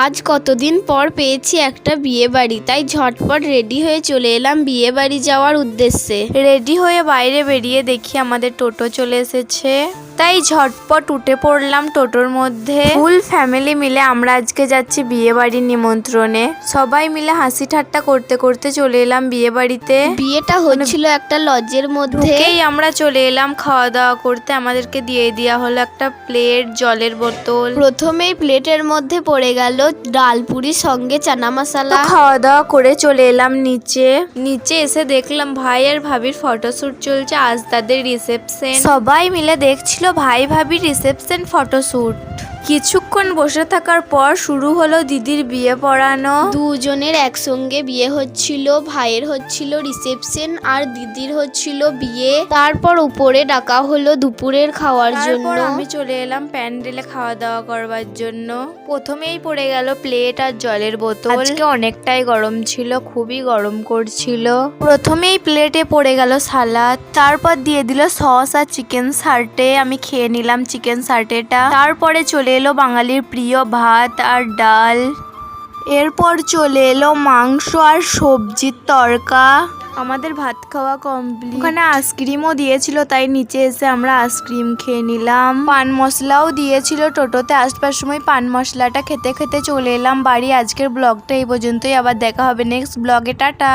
আজ কতদিন পর পেয়েছি একটা বিয়ে বাড়ি, তাই ঝটপট রেডি হয়ে চলে এলাম বিয়ে বাড়ি যাওয়ার উদ্দেশ্যে। রেডি হয়ে বাইরে বেরিয়ে দেখি আমাদের টোটো চলে এসেছে, তাই ঝটপট উঠে পড়লাম টোটোর মধ্যে। ফুল ফ্যামিলি মিলে আমরা আজকে যাচ্ছি বিয়ে বাড়ির নিমন্ত্রণে। সবাই মিলে হাসি ঠাট্টা করতে করতে চলে এলাম বিয়ে বাড়িতে। বিয়েটা হচ্ছিল একটা লজের মধ্যে। আমরা চলে এলাম খাওয়া দাওয়া করতে। আমাদেরকে দিয়ে দেওয়া হলো একটা প্লেট, জলের বোতল। প্রথমেই প্লেটের মধ্যে পড়ে গেল ডাল পুরি সঙ্গে চানা মশলা। খাওয়া দাওয়া করে চলে এলাম নিচে এসে দেখলাম ভাই আর ভাবির ফটোশুট চলছে। আজ তাদের রিসেপশন। সবাই মিলে দেখছিল ভাই ভাবির রিসেপশন ফটোশুট। কিছুক্ষণ বসে থাকার পর শুরু হলো দিদির বিয়ে পড়ানো। দুজনের একসঙ্গে বিয়ে হচ্ছিল। ভাইয়ের হচ্ছিল রিসেপশন আর দিদির হচ্ছিল বিয়ে। তারপর উপরে ডাকা হলো দুপুরের খাওয়ার জন্য। আমি চলে এলাম প্যান্ডেলে খাওয়া দাওয়া করবার জন্য। প্রথমেই পড়ে গেল প্লেট আর জলের বোতল। আজকে অনেকটাই গরম ছিল, খুবই গরম করছিল। প্রথমেই প্লেটে পড়ে গেল সালাদ, তারপর দিয়ে দিল সস আর চিকেন সার্টে। আমি খেয়ে নিলাম চিকেন সার্টেটা। তারপরে চলে এলো বাঙালির প্রিয় ভাত আর ডাল। এরপর চলে এলো মাংস আর সবজির তরকা। আমাদের ভাত খাওয়া কমপ্লিট। ওখানে আইসক্রিমও দিয়েছিল, তাই নিচে এসে আমরা আইসক্রিম খেয়ে নিলাম। পান মশলাও দিয়েছিল টোটোতে আসবার সময়। পান মশলাটা খেতে খেতে চলে এলাম বাড়ি। আজকের ব্লগটা এই পর্যন্তই, আবার দেখা হবে নেক্সট ব্লগে। টাটা।